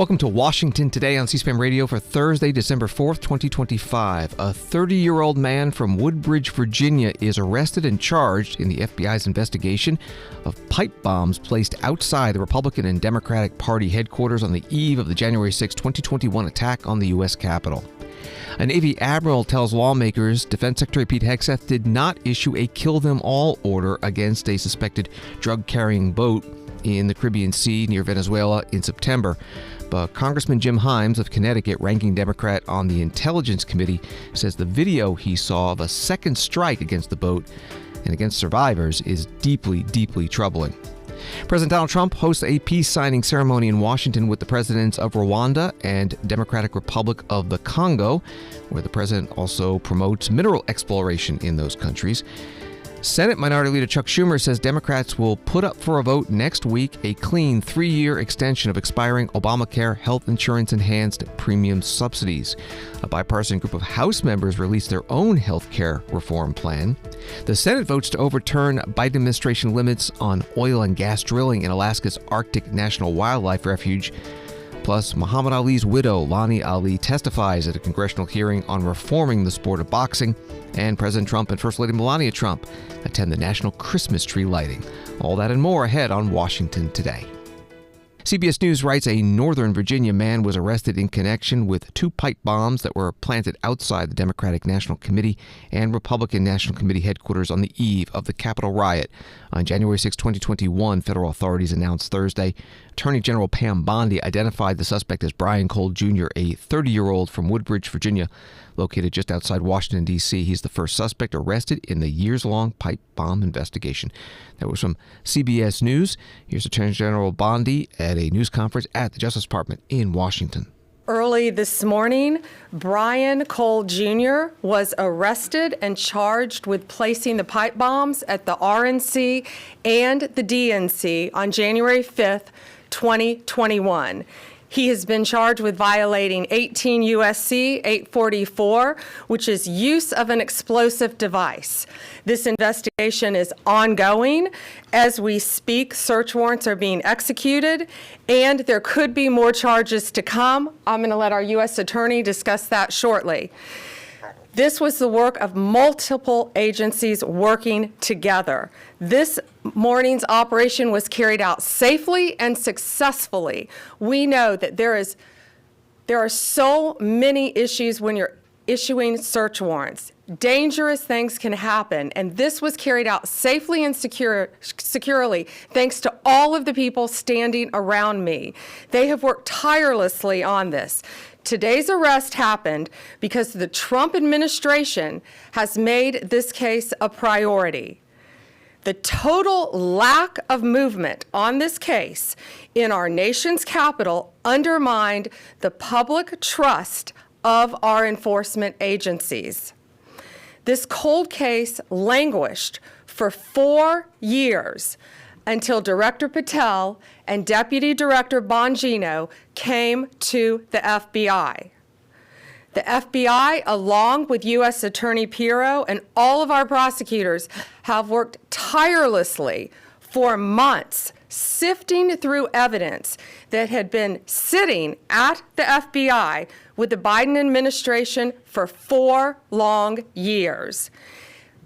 Welcome to Washington Today on C-SPAN Radio for Thursday, December 4th, 2025. A 30-year-old man from Woodbridge, Virginia is arrested and charged in the FBI's investigation of pipe bombs placed outside the Republican and Democratic Party headquarters on the eve of the January 6, 2021 attack on the U.S. Capitol. A Navy admiral tells lawmakers Defense Secretary Pete Hegseth did not issue a kill-them-all order against a suspected drug-carrying boat in the Caribbean Sea near Venezuela in September. But Congressman Jim Himes of Connecticut, ranking Democrat on the Intelligence Committee, says the video he saw of a second strike against the boat and against survivors is deeply, deeply troubling. President Donald Trump hosts a peace signing ceremony in Washington with the presidents of Rwanda and Democratic Republic of the Congo, where the president also promotes mineral exploration in those countries. Senate Minority Leader Chuck Schumer says Democrats will put up for a vote next week a clean 3-year extension of expiring Obamacare health insurance enhanced premium subsidies. A bipartisan group of House members released their own health care reform plan. The Senate votes to overturn Biden administration limits on oil and gas drilling in Alaska's Arctic National Wildlife Refuge. Plus, Muhammad Ali's widow, Lonnie Ali, testifies at a congressional hearing on reforming the sport of boxing. And President Trump and First Lady Melania Trump attend the National Christmas Tree Lighting. All that and more ahead on Washington Today. CBS News writes a Northern Virginia man was arrested in connection with 2 pipe bombs that were planted outside the Democratic National Committee and Republican National Committee headquarters on the eve of the Capitol riot. On January 6, 2021, federal authorities announced Thursday. Attorney General Pam Bondi identified the suspect as Brian Cole Jr., a 30-year-old from Woodbridge, Virginia, located just outside Washington, D.C. He's the first suspect arrested in the years-long pipe bomb investigation. That was from CBS News. Here's Attorney General Bondi at a news conference at the Justice Department in Washington. Early this morning, Brian Cole Jr. was arrested and charged with placing the pipe bombs at the RNC and the DNC on January 5th, 2021. He has been charged with violating 18 U.S.C. 844, which is use of an explosive device. This investigation is ongoing. As we speak, search warrants are being executed, and there could be more charges to come. I'm going to let our U.S. Attorney discuss that shortly. This was the work of multiple agencies working together. This morning's operation was carried out safely and successfully. We know that there are so many issues when you're issuing search warrants. Dangerous things can happen, and this was carried out safely and securely thanks to all of the people standing around me. They have worked tirelessly on this. Today's arrest happened because the Trump administration has made this case a priority. The total lack of movement on this case in our nation's capital undermined the public trust of our enforcement agencies. This cold case languished for 4 years until Director Patel and Deputy Director Bongino came to the FBI. The FBI, along with U.S. Attorney Pirro and all of our prosecutors, have worked tirelessly for months, sifting through evidence that had been sitting at the FBI with the Biden administration for 4 long years.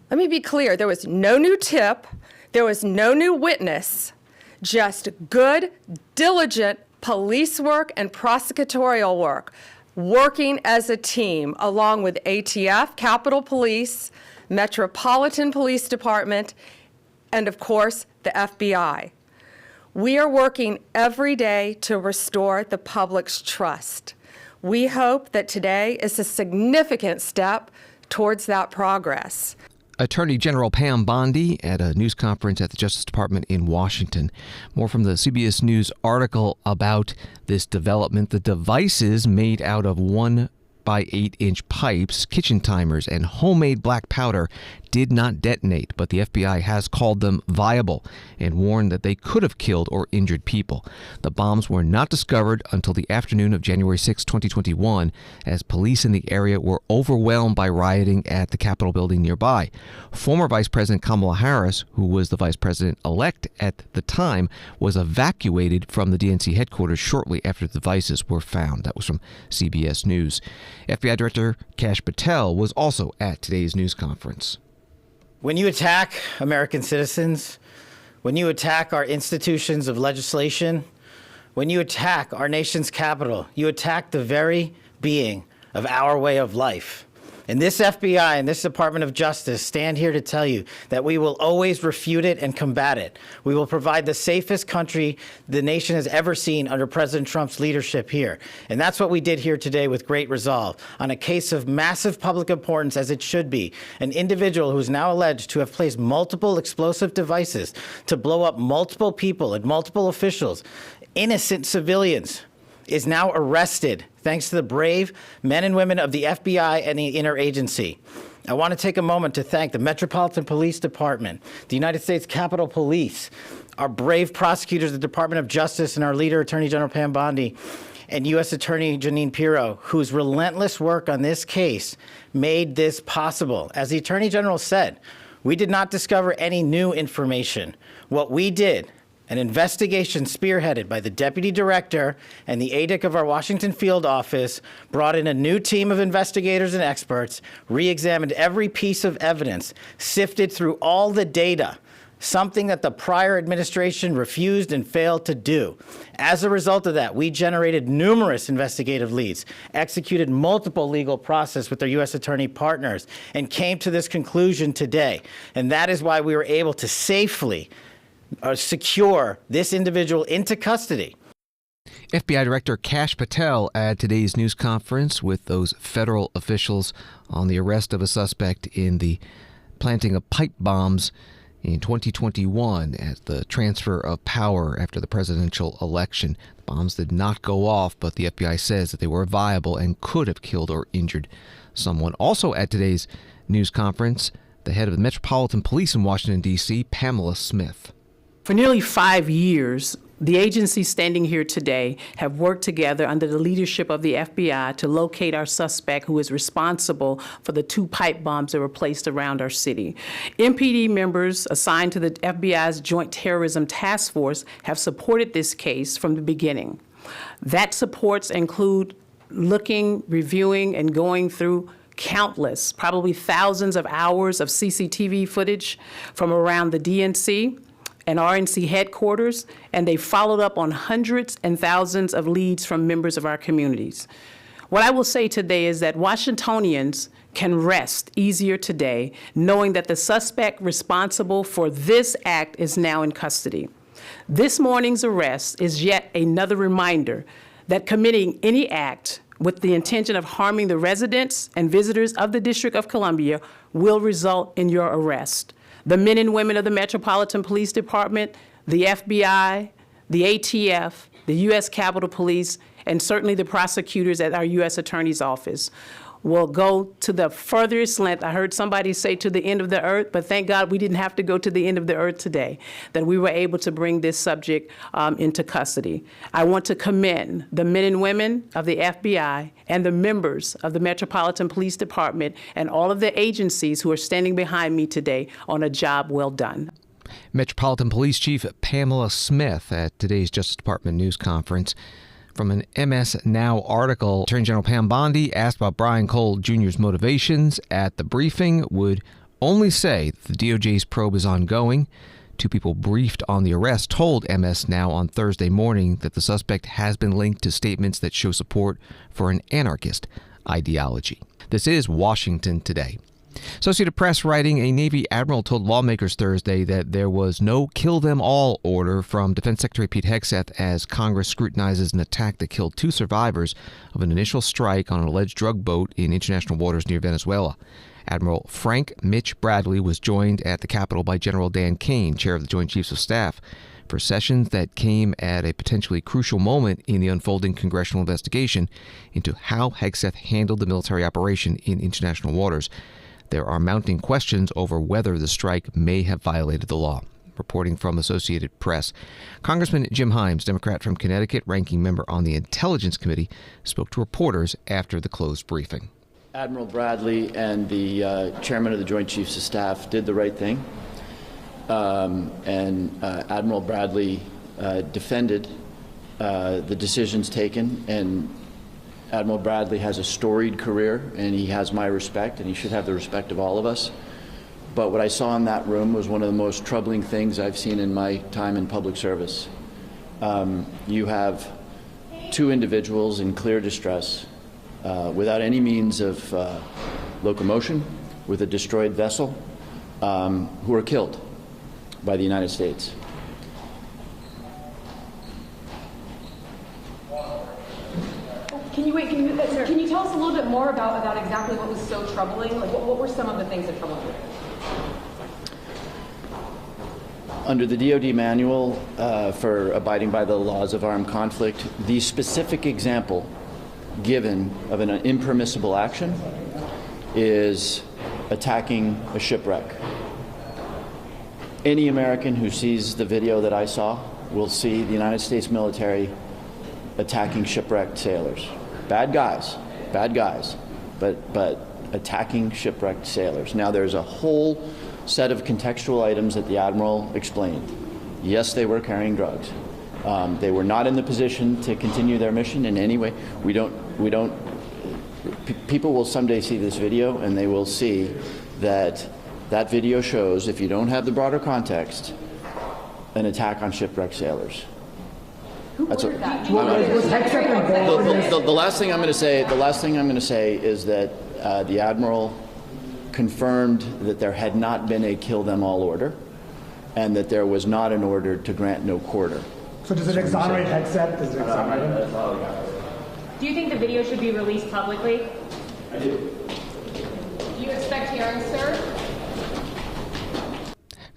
Let me be clear, there was no new tip, there was no new witness, just good, diligent police work and prosecutorial work, working as a team along with ATF, Capitol Police, Metropolitan Police Department, and of course, the FBI. We are working every day to restore the public's trust. We hope that today is a significant step towards that progress. Attorney General Pam Bondi at a news conference at the Justice Department in Washington. More from the CBS News article about this development. The devices made out of one 8x8-inch pipes, kitchen timers, and homemade black powder did not detonate, but the FBI has called them viable and warned that they could have killed or injured people. The bombs were not discovered until the afternoon of January 6, 2021, as police in the area were overwhelmed by rioting at the Capitol building nearby. Former Vice President Kamala Harris, who was the vice president-elect at the time, was evacuated from the DNC headquarters shortly after the devices were found. That was from CBS News. FBI Director Kash Patel was also at today's news conference. When you attack American citizens, when you attack our institutions of legislation, when you attack our nation's capital, you attack the very being of our way of life. And this FBI and this Department of Justice stand here to tell you that we will always refute it and combat it. We will provide the safest country the nation has ever seen under President Trump's leadership here. And that's what we did here today with great resolve on a case of massive public importance, as it should be. An individual who is now alleged to have placed multiple explosive devices to blow up multiple people and multiple officials, innocent civilians, is now arrested thanks to the brave men and women of the FBI and the interagency. I want to take a moment to thank the Metropolitan Police Department, the United States Capitol Police, our brave prosecutors, the Department of Justice, and our leader, Attorney General Pam Bondi, and U.S. Attorney Jeanine Pirro, whose relentless work on this case made this possible. As the Attorney General said, we did not discover any new information. What we did, an investigation spearheaded by the deputy director and the ADIC of our Washington field office, brought in a new team of investigators and experts, re-examined every piece of evidence, sifted through all the data, something that the prior administration refused and failed to do. As a result of that, we generated numerous investigative leads, executed multiple legal process with our U.S. attorney partners, and came to this conclusion today. And that is why we were able to safely secure this individual into custody. FBI Director Kash Patel at today's news conference with those federal officials on the arrest of a suspect in the planting of pipe bombs in 2021 at the transfer of power after the presidential election. The bombs did not go off, but the FBI says that they were viable and could have killed or injured someone. Also at today's news conference, the head of the Metropolitan Police in Washington, D.C., Pamela Smith. For nearly 5 years, the agencies standing here today have worked together under the leadership of the FBI to locate our suspect who is responsible for the 2 pipe bombs that were placed around our city. MPD members assigned to the FBI's Joint Terrorism Task Force have supported this case from the beginning. That supports include looking, reviewing, and going through countless, probably thousands of hours of CCTV footage from around the DNC and RNC headquarters, and they followed up on hundreds and thousands of leads from members of our communities. What I will say today is that Washingtonians can rest easier today knowing that the suspect responsible for this act is now in custody. This morning's arrest is yet another reminder that committing any act with the intention of harming the residents and visitors of the District of Columbia will result in your arrest. The men and women of the Metropolitan Police Department, the FBI, the ATF, the U.S. Capitol Police, and certainly the prosecutors at our U.S. Attorney's Office will go to the furthest length. I heard somebody say to the end of the earth, but thank God we didn't have to go to the end of the earth today, that we were able to bring this subject into custody. I want to commend the men and women of the FBI and the members of the Metropolitan Police Department and all of the agencies who are standing behind me today on a job well done. Metropolitan Police Chief Pamela Smith at today's Justice Department news conference. From an MS Now article, Attorney General Pam Bondi, asked about Brian Cole Jr.'s motivations at the briefing, would only say the DOJ's probe is ongoing. 2 people briefed on the arrest told MS Now on Thursday morning that the suspect has been linked to statements that show support for an anarchist ideology. This is Washington Today. Associated Press writing, a Navy admiral told lawmakers Thursday that there was no kill them all order from Defense Secretary Pete Hegseth as Congress scrutinizes an attack that killed 2 survivors of an initial strike on an alleged drug boat in international waters near Venezuela. Admiral Frank Mitch Bradley was joined at the Capitol by General Dan Kane, chair of the Joint Chiefs of Staff. for sessions that came at a potentially crucial moment in the unfolding congressional investigation into how Hegseth handled the military operation in international waters. There are mounting questions over whether the strike may have violated the law. Reporting from Associated Press, Congressman Jim Himes, Democrat from Connecticut, ranking member on the Intelligence Committee, spoke to reporters after the closed briefing. Admiral Bradley and the chairman of the Joint Chiefs of Staff did the right thing. Admiral Bradley defended the decisions taken, and Admiral Bradley has a storied career, and he has my respect, and he should have the respect of all of us. But what I saw in that room was one of the most troubling things I've seen in my time in public service. You have two individuals in clear distress, without any means of locomotion, with a destroyed vessel, who are killed by the United States. Can you tell us a little bit more about exactly what was so troubling? Like, what were some of the things that troubled you? Under the DoD manual for abiding by the laws of armed conflict, the specific example given of an impermissible action is attacking a shipwreck. Any American who sees the video that I saw will see the United States military attacking shipwrecked sailors. Bad guys, but attacking shipwrecked sailors. Now, there's a whole set of contextual items that the Admiral explained. Yes, they were carrying drugs. They were not in the position to continue their mission in any way. People will someday see this video, and they will see that that video shows, if you don't have the broader context, an attack on shipwrecked sailors. Who ordered that? The last thing I'm going to say is that the Admiral confirmed that there had not been a kill them all order, and that there was not an order to grant no quarter. So does it exonerate Hegseth? Does it exonerate him? Do you think the video should be released publicly? I do. Do you expect hearings, sir?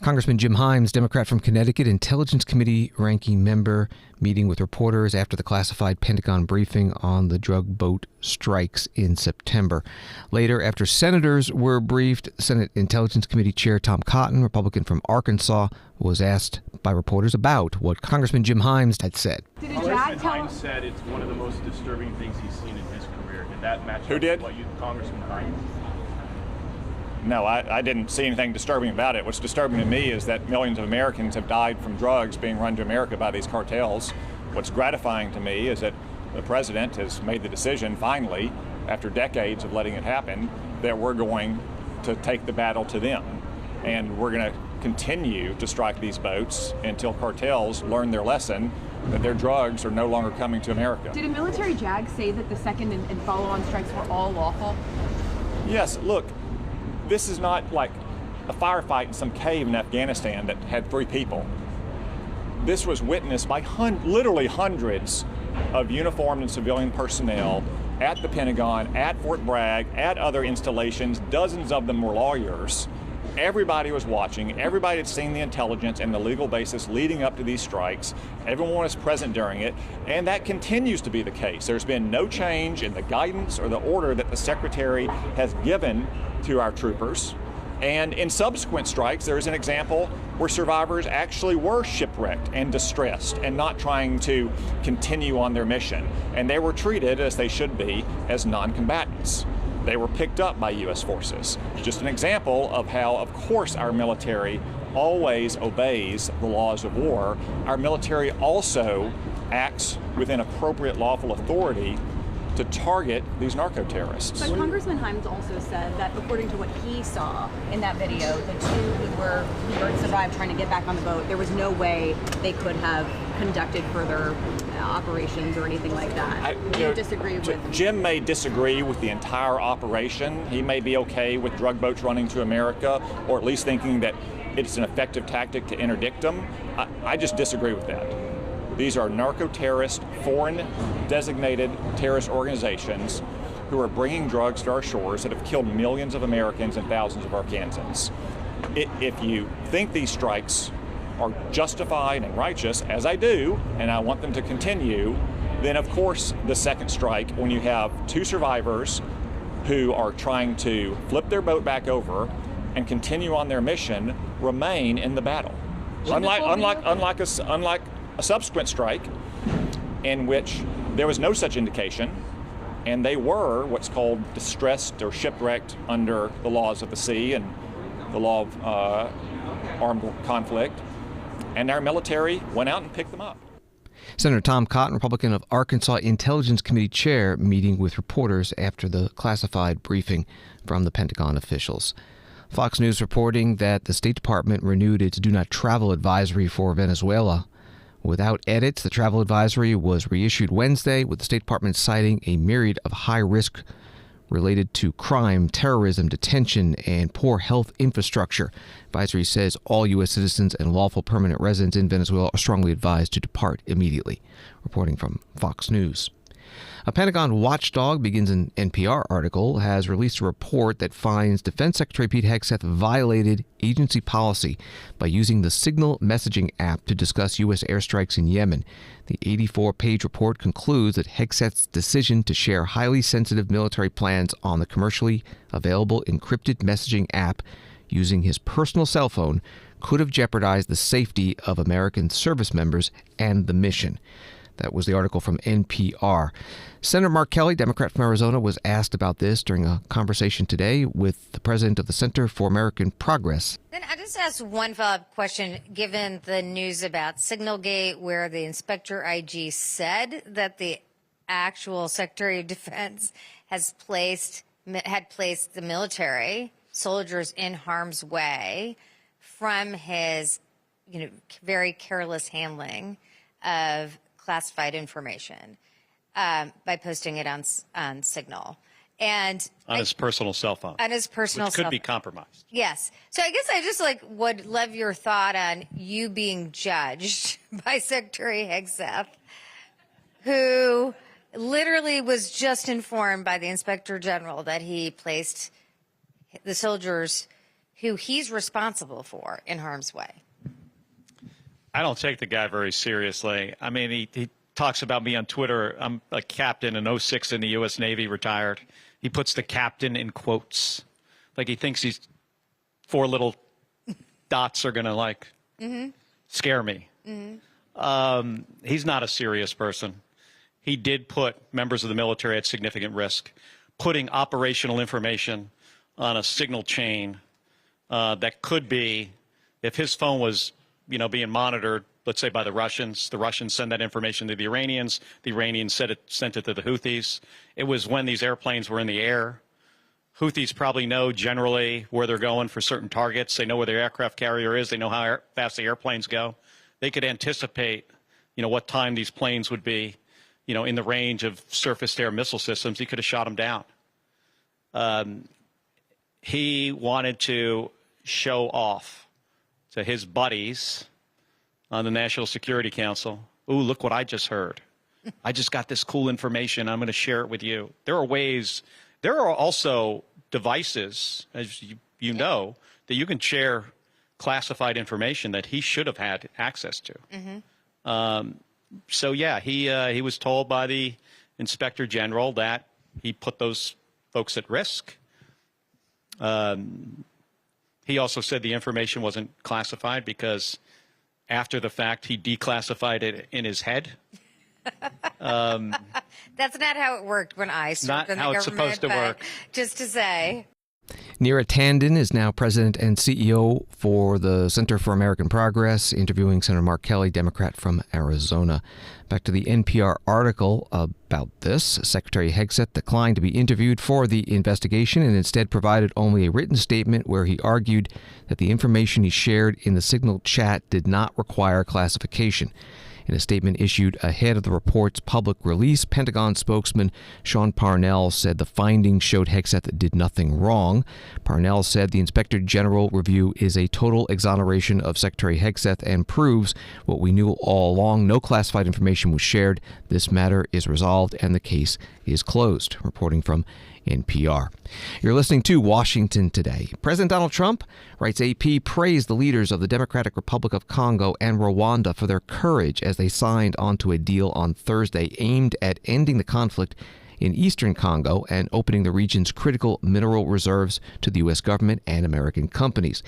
Congressman Jim Himes, Democrat from Connecticut, Intelligence Committee ranking member, meeting with reporters after the classified Pentagon briefing on the drug boat strikes in September. Later, after senators were briefed, Senate Intelligence Committee Chair Tom Cotton, Republican from Arkansas, was asked by reporters about what Congressman Jim Himes had said. Did a JAG tell him? Said it's one of the most disturbing things he's seen in his career. Did that match up with what you, Congressman Himes? No, I didn't see anything disturbing about it. What's disturbing to me is that millions of Americans have died from drugs being run to America by these cartels. What's gratifying to me is that the president has made the decision, finally, after decades of letting it happen, that we're going to take the battle to them. And we're going to continue to strike these boats until cartels learn their lesson that their drugs are no longer coming to America. Did a military JAG say that the second and follow-on strikes were all lawful? Yes, look. This is not like a firefight in some cave in Afghanistan that had 3 people. This was witnessed by literally hundreds of uniformed and civilian personnel at the Pentagon, at Fort Bragg, at other installations. Dozens of them were lawyers. Everybody was watching. Everybody had seen the intelligence and the legal basis leading up to these strikes. Everyone was present during it, and that continues to be the case. There's been no change in the guidance or the order that the Secretary has given to our troopers. And in subsequent strikes, there is an example where survivors actually were shipwrecked and distressed and not trying to continue on their mission. And they were treated, as they should be, as non-combatants. They were picked up by U.S. forces. Just an example of how, of course, our military always obeys the laws of war. Our military also acts within appropriate lawful authority to target these narco-terrorists. But Congressman Himes also said that according to what he saw in that video, the two who survived trying to get back on the boat, there was no way they could have conducted further operations or anything like that. Do you disagree with? Jim may disagree with the entire operation. He may be okay with drug boats running to America, or at least thinking that it's an effective tactic to interdict them. I just disagree with that. These are narco-terrorist, foreign designated terrorist organizations who are bringing drugs to our shores that have killed millions of Americans and thousands of Arkansans. If you think these strikes are justified and righteous, as I do, and I want them to continue, then of course the second strike, when you have two survivors who are trying to flip their boat back over and continue on their mission, remain in the battle. Unlike a subsequent strike in which there was no such indication, and they were what's called distressed or shipwrecked under the laws of the sea and the law of armed conflict, and our military went out and picked them up. Senator Tom Cotton, Republican of Arkansas Intelligence Committee Chair, meeting with reporters after the classified briefing from the Pentagon officials. Fox News reporting that the State Department renewed its do not travel advisory for Venezuela. Without edits, the travel advisory was reissued Wednesday, with the State Department citing a myriad of high risk related to crime, terrorism, detention, and poor health infrastructure. Advisory says all U.S. citizens and lawful permanent residents in Venezuela are strongly advised to depart immediately. Reporting from Fox News. A Pentagon watchdog, begins an NPR article, has released a report that finds Defense Secretary Pete Hegseth violated agency policy by using the Signal messaging app to discuss U.S. airstrikes in Yemen. The 84-page report concludes that Hegseth's decision to share highly sensitive military plans on the commercially available encrypted messaging app using his personal cell phone could have jeopardized the safety of American service members and the mission. That was the article from NPR. Senator Mark Kelly, Democrat from Arizona, was asked about this during a conversation today with the president of the Center for American Progress. Then I just asked one follow-up question, given the news about Signalgate, where the Inspector IG said that the actual Secretary of Defense had placed the military soldiers in harm's way from his, very careless handling of classified information by posting it on Signal. And on his personal cell phone. On his personal which cell could phone. be compromised. Yes. So I guess I just would love your thought on you being judged by Secretary Hegseth, who literally was just informed by the Inspector General that he placed the soldiers who he's responsible for in harm's way. I don't take the guy very seriously. I mean, he talks about me on Twitter. I'm a captain in 06 in the U.S. Navy, retired. He puts the captain in quotes. Like he thinks he's 4 little dots are going to scare me. Mm-hmm. He's not a serious person. He did put members of the military at significant risk, putting operational information on a signal chain that could be, if his phone was being monitored, let's say by the Russians send that information to the Iranians sent it to the Houthis. It was when these airplanes were in the air. Houthis probably know generally where they're going for certain targets. They know where their aircraft carrier is. They know how fast the airplanes go. They could anticipate, what time these planes would be, in the range of surface-to-air missile systems. He could have shot them down. He wanted to show off to his buddies on the National Security Council. Ooh, look what I just heard. I just got this cool information. I'm going to share it with you. There are also devices, as you know, that you can share classified information that he should have had access to. Mm-hmm. So, yeah, he was told by the Inspector General that he put those folks at risk. He also said the information wasn't classified because after the fact, he declassified it in his head. That's not how it worked when I served in the government. Not how it's supposed to work. Just to say. Neera Tanden is now president and CEO for the Center for American Progress, interviewing Senator Mark Kelly, Democrat from Arizona. Back to the NPR article about this. Secretary Hegseth declined to be interviewed for the investigation and instead provided only a written statement where he argued that the information he shared in the Signal chat did not require classification. In a statement issued ahead of the report's public release, Pentagon spokesman Sean Parnell said the findings showed Hegseth did nothing wrong. Parnell said the Inspector General review is a total exoneration of Secretary Hegseth and proves what we knew all along. No classified information was shared. This matter is resolved and the case is closed. Reporting from NPR. You're listening to Washington Today. President Donald Trump, writes AP, praised the leaders of the Democratic Republic of Congo and Rwanda for their courage as they signed onto a deal on Thursday aimed at ending the conflict in eastern Congo and opening the region's critical mineral reserves to the U.S. government and American companies.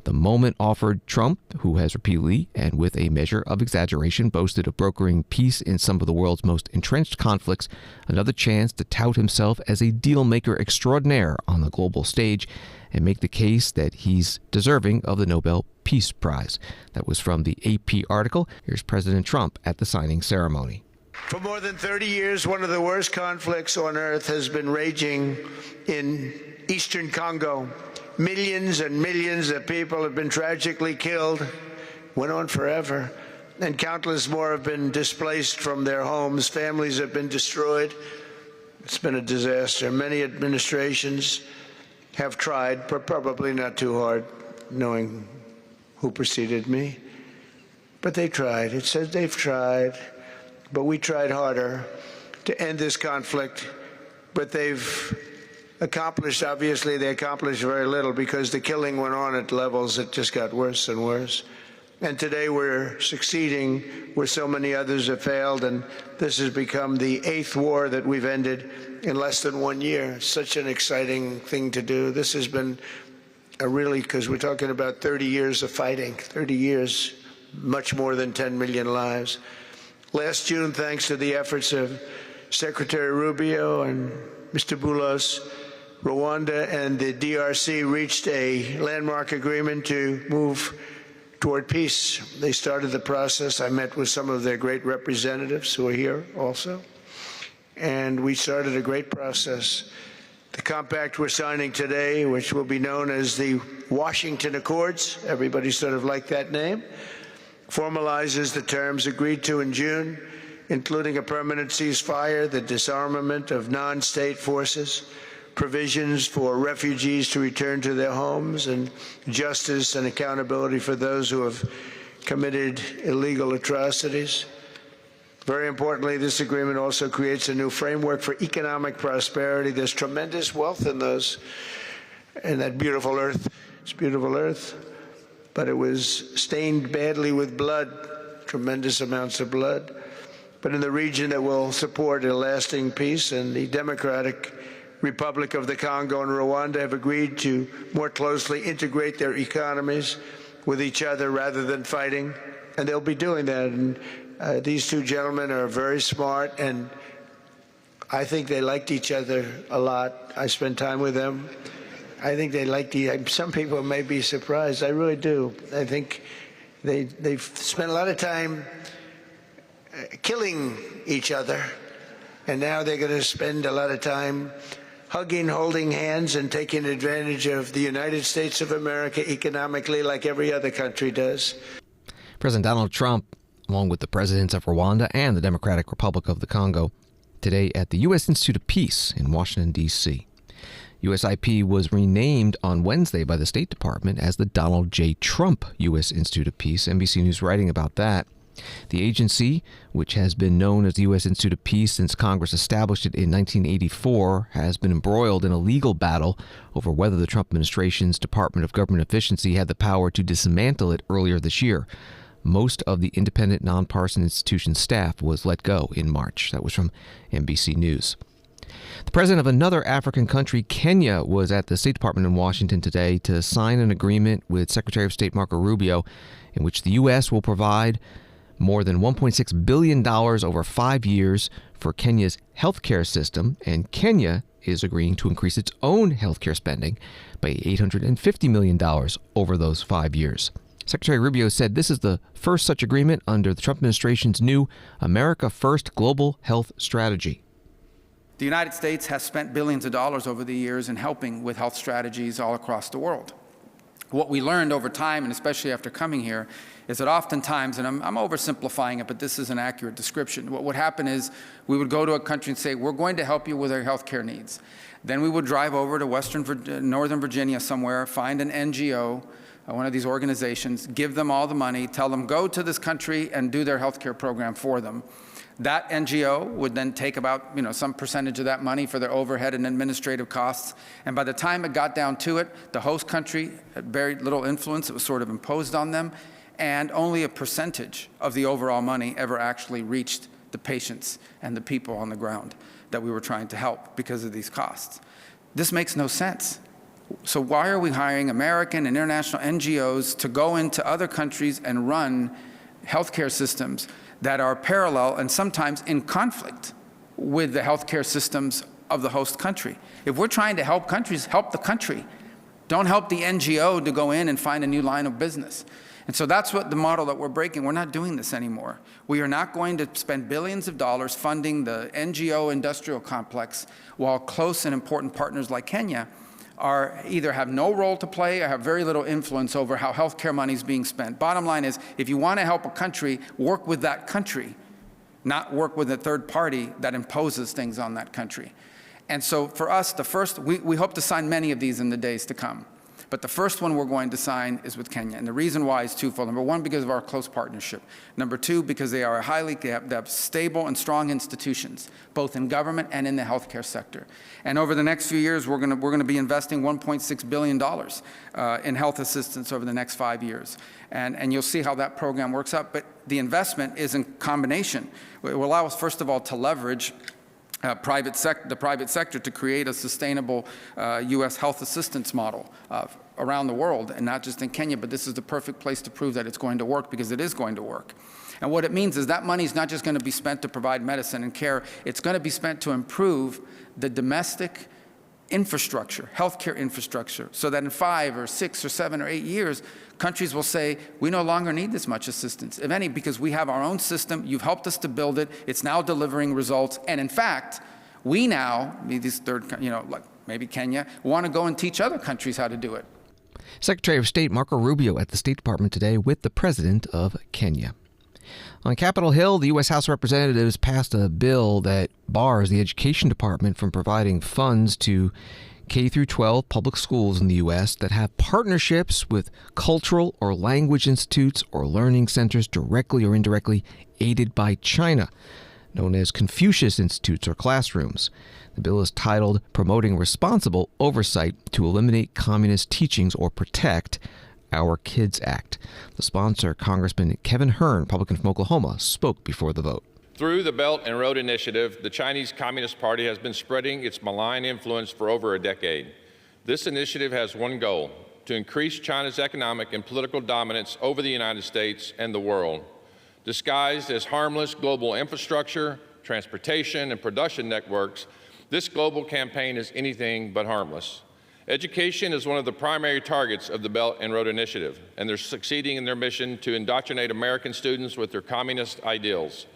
The moment offered Trump, who has repeatedly and with a measure of exaggeration boasted of brokering peace in some of the world's most entrenched conflicts, another chance to tout himself as a deal-maker extraordinaire on the global stage and make the case that he's deserving of the Nobel Peace Prize. That was from the AP article. Here's President Trump at the signing ceremony. For more than 30 years, one of the worst conflicts on earth has been raging in eastern Congo. Millions and millions of people have been tragically killed, went on forever, and countless more have been displaced from their homes. Families have been destroyed. It's been a disaster. Many administrations have tried, but probably not too hard, knowing who preceded me. But they tried. It says they've tried, but we tried harder to end this conflict. But they've accomplished, obviously, they accomplished very little because the killing went on at levels that just got worse and worse. And today we're succeeding where so many others have failed, and this has become the 8th war that we've ended in less than 1 year. Such an exciting thing to do. This has been a really, because we're talking about 30 years of fighting, 30 years, much more than 10 million lives. Last June, thanks to the efforts of Secretary Rubio and Mr. Boulos, Rwanda and the DRC reached a landmark agreement to move toward peace. They started the process. I met with some of their great representatives who are here also, and we started a great process. The compact we're signing today, which will be known as the Washington Accords, everybody sort of liked that name, formalizes the terms agreed to in June, including a permanent ceasefire, the disarmament of non-state forces, provisions for refugees to return to their homes, and justice and accountability for those who have committed illegal atrocities. Very importantly, this agreement also creates a new framework for economic prosperity. There's tremendous wealth in that beautiful earth. It's beautiful earth, but it was stained badly with blood, tremendous amounts of blood. But in the region that will support a lasting peace, and the Democratic Republic of the Congo and Rwanda have agreed to more closely integrate their economies with each other rather than fighting, and they'll be doing that. And these two gentlemen are very smart, and I think they liked each other a lot. I spent time with them. I think they liked some people may be surprised. I really do. I think they've spent a lot of time killing each other, and now they're going to spend a lot of time hugging, holding hands, and taking advantage of the United States of America economically like every other country does. President Donald Trump, along with the presidents of Rwanda and the Democratic Republic of the Congo, today at the U.S. Institute of Peace in Washington, D.C. USIP was renamed on Wednesday by the State Department as the Donald J. Trump U.S. Institute of Peace. NBC News writing about that. The agency, which has been known as the U.S. Institute of Peace since Congress established it in 1984, has been embroiled in a legal battle over whether the Trump administration's Department of Government Efficiency had the power to dismantle it earlier this year. Most of the independent, nonpartisan institution's staff was let go in March. That was from NBC News. The president of another African country, Kenya, was at the State Department in Washington today to sign an agreement with Secretary of State Marco Rubio in which the U.S. will provide more than $1.6 billion over 5 years for Kenya's healthcare system, and Kenya is agreeing to increase its own healthcare spending by $850 million over those 5 years. Secretary Rubio said this is the first such agreement under the Trump administration's new America First Global Health Strategy. The United States has spent billions of dollars over the years in helping with health strategies all across the world. What we learned over time, and especially after coming here, is that oftentimes, and I'm oversimplifying it, but this is an accurate description, what would happen is we would go to a country and say, we're going to help you with our health care needs. Then we would drive over to Northern Virginia somewhere, find an NGO, one of these organizations, give them all the money, tell them go to this country and do their health care program for them. That NGO would then take about, some percentage of that money for their overhead and administrative costs. And by the time it got down to it, the host country had very little influence. It was sort of imposed on them. And only a percentage of the overall money ever actually reached the patients and the people on the ground that we were trying to help because of these costs. This makes no sense. So why are we hiring American and international NGOs to go into other countries and run healthcare systems that are parallel and sometimes in conflict with the healthcare systems of the host country? If we're trying to help countries, help the country. Don't help the NGO to go in and find a new line of business. And so that's what the model that we're breaking. We're not doing this anymore. We are not going to spend billions of dollars funding the NGO industrial complex while close and important partners like Kenya are either have no role to play or have very little influence over how healthcare money is being spent. Bottom line is, if you want to help a country, work with that country, not work with a third party that imposes things on that country. And so for us, we hope to sign many of these in the days to come. But the first one we're going to sign is with Kenya. And the reason why is twofold. Number one, because of our close partnership. Number two, because they have stable and strong institutions, both in government and in the healthcare sector. And over the next few years, we're going to be investing $1.6 billion in health assistance over the next 5 years. And you'll see how that program works out. But the investment is in combination. It will allow us, first of all, to leverage the private sector to create a sustainable U.S. health assistance model around the world, and not just in Kenya, but this is the perfect place to prove that it's going to work, because it is going to work. And what it means is that money is not just going to be spent to provide medicine and care, it's going to be spent to improve the domestic infrastructure, healthcare infrastructure, so that in 5 or 6 or 7 or 8 years, countries will say, we no longer need this much assistance, if any, because we have our own system, you've helped us to build it, it's now delivering results, and in fact, we now, these like maybe Kenya, want to go and teach other countries how to do it. Secretary of State Marco Rubio at the State Department today with the President of Kenya. On Capitol Hill, the U.S. House of Representatives passed a bill that bars the Education Department from providing funds to K-12 public schools in the U.S. that have partnerships with cultural or language institutes or learning centers directly or indirectly aided by China, known as Confucius Institutes or classrooms. The bill is titled Promoting Responsible Oversight to Eliminate Communist Teachings or Protect Our Kids Act. The sponsor, Congressman Kevin Hern, Republican from Oklahoma, spoke before the vote. Through the Belt and Road Initiative, the Chinese Communist Party has been spreading its malign influence for over a decade. This initiative has one goal: to increase China's economic and political dominance over the United States and the world. Disguised as harmless global infrastructure, transportation, and production networks, this global campaign is anything but harmless. Education is one of the primary targets of the Belt and Road Initiative, and they're succeeding in their mission to indoctrinate American students with their communist ideals.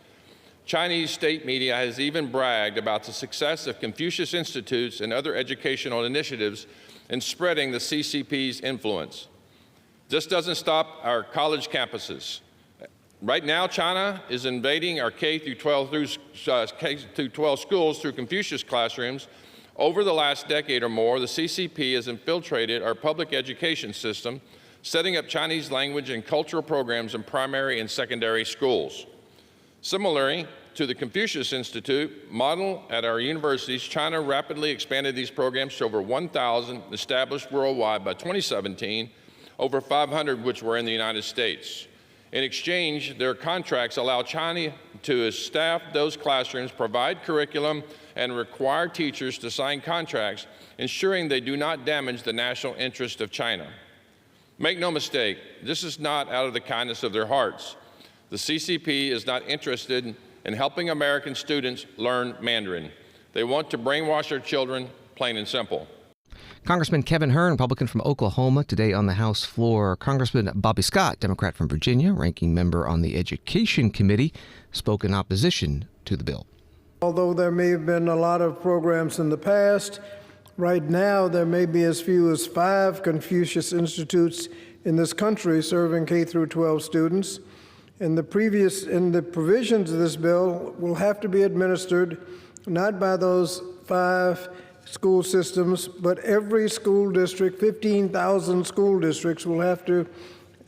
Chinese state media has even bragged about the success of Confucius Institutes and other educational initiatives in spreading the CCP's influence. This doesn't stop our college campuses. Right now, China is invading our K-12 schools through Confucius classrooms. Over the last decade or more, the CCP has infiltrated our public education system, setting up Chinese language and cultural programs in primary and secondary schools. Similarly to the Confucius Institute model at our universities, China rapidly expanded these programs to over 1,000 established worldwide by 2017, over 500 which were in the United States. In exchange, their contracts allow China to staff those classrooms, provide curriculum, and require teachers to sign contracts, ensuring they do not damage the national interest of China. Make no mistake, this is not out of the kindness of their hearts. The CCP is not interested in helping American students learn Mandarin. They want to brainwash their children, plain and simple. Congressman Kevin Hern, Republican from Oklahoma, today on the House floor. Congressman Bobby Scott, Democrat from Virginia, ranking member on the Education Committee, spoke in opposition to the bill. Although there may have been a lot of programs in the past, right now there may be as few as 5 Confucius Institutes in this country serving K-12 students. And the provisions of this bill will have to be administered not by those 5 school systems, but every school district, 15,000 school districts will have to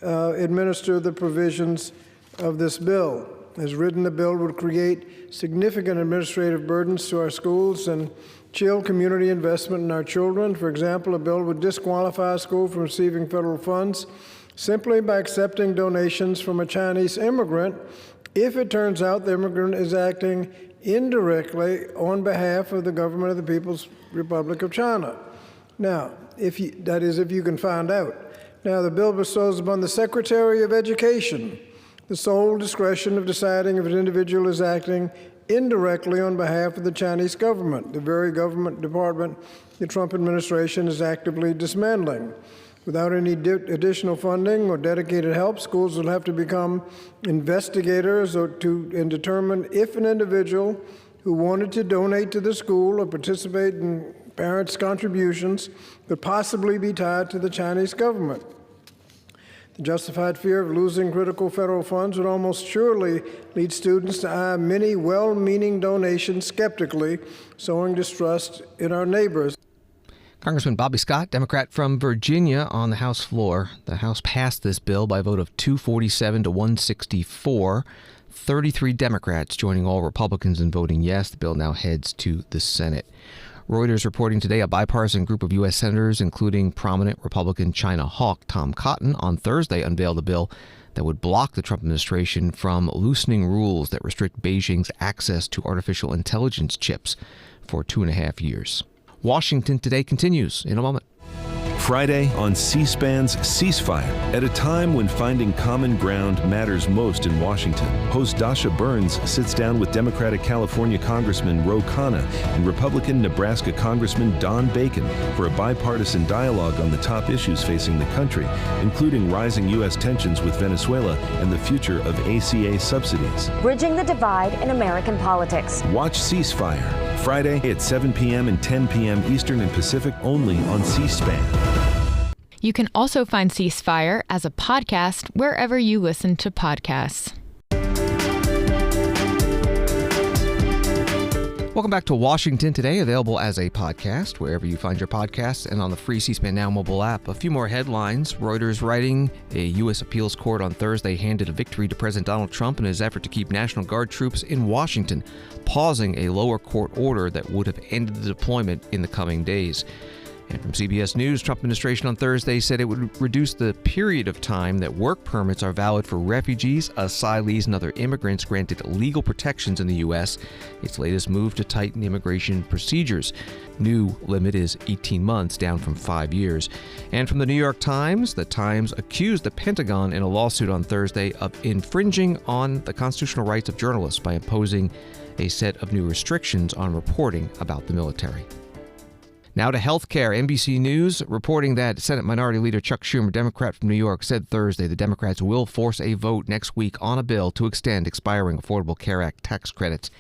administer the provisions of this bill. As written, the bill would create significant administrative burdens to our schools and chill community investment in our children. For example, a bill would disqualify a school from receiving federal funds simply by accepting donations from a Chinese immigrant if it turns out the immigrant is acting indirectly on behalf of the government of the People's Republic of China. Now, if you can find out. Now, the bill bestows upon the Secretary of Education the sole discretion of deciding if an individual is acting indirectly on behalf of the Chinese government, the very government department the Trump administration is actively dismantling. Without any additional funding or dedicated help, schools will have to become investigators and determine if an individual who wanted to donate to the school or participate in parents' contributions could possibly be tied to the Chinese government. The justified fear of losing critical federal funds would almost surely lead students to eye many well-meaning donations skeptically, sowing distrust in our neighbors. Congressman Bobby Scott, Democrat from Virginia, on the House floor. The House passed this bill by a vote of 247 to 164. 33 Democrats joining all Republicans in voting yes. The bill now heads to the Senate. Reuters reporting today a bipartisan group of U.S. senators, including prominent Republican China hawk Tom Cotton, on Thursday unveiled a bill that would block the Trump administration from loosening rules that restrict Beijing's access to artificial intelligence chips for 2.5 years. Washington Today continues in a moment. Friday on C-SPAN's Ceasefire, at a time when finding common ground matters most in Washington. Host Dasha Burns sits down with Democratic California Congressman Ro Khanna and Republican Nebraska Congressman Don Bacon for a bipartisan dialogue on the top issues facing the country, including rising U.S. tensions with Venezuela and the future of ACA subsidies. Bridging the divide in American politics. Watch Ceasefire, Friday at 7 p.m. and 10 p.m. Eastern and Pacific, only on C-SPAN. You can also find Ceasefire as a podcast wherever you listen to podcasts. Welcome back to Washington Today, available as a podcast wherever you find your podcasts and on the free C-SPAN Now mobile app. A few more headlines. Reuters writing, a U.S. appeals court on Thursday handed a victory to President Donald Trump in his effort to keep National Guard troops in Washington, pausing a lower court order that would have ended the deployment in the coming days. And from CBS News, Trump administration on Thursday said it would reduce the period of time that work permits are valid for refugees, asylees, and other immigrants granted legal protections in the U.S., its latest move to tighten immigration procedures. New limit is 18 months, down from 5 years. And from the New York Times, the Times accused the Pentagon in a lawsuit on Thursday of infringing on the constitutional rights of journalists by imposing a set of new restrictions on reporting about the military. Now to health care. NBC News reporting that Senate Minority Leader Chuck Schumer, Democrat from New York, said Thursday the Democrats will force a vote next week on a bill to extend expiring Affordable Care Act tax credits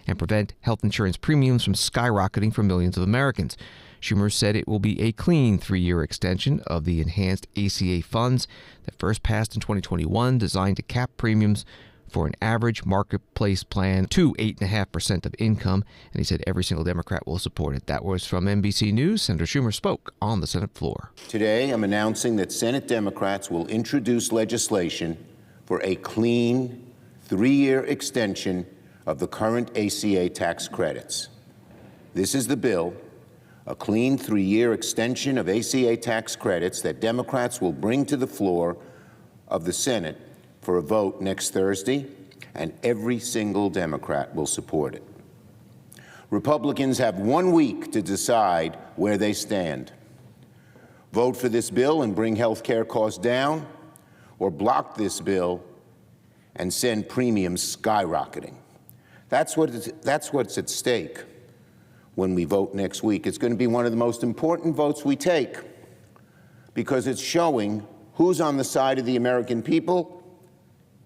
and prevent health insurance premiums from skyrocketing for millions of Americans. Schumer said it will be a clean 3-year extension of the enhanced ACA funds that first passed in 2021, designed to cap premiums for an average marketplace plan to 8.5% of income, and he said every single Democrat will support it. That was from NBC News. Senator Schumer spoke on the Senate floor. Today, I'm announcing that Senate Democrats will introduce legislation for a clean 3-year extension of the current ACA tax credits. This is the bill, a clean 3-year extension of ACA tax credits that Democrats will bring to the floor of the Senate for a vote next Thursday, and every single Democrat will support it. Republicans have 1 week to decide where they stand. Vote for this bill and bring health care costs down, or block this bill and send premiums skyrocketing. That's what's at stake when we vote next week. It's going to be one of the most important votes we take because it's showing who's on the side of the American people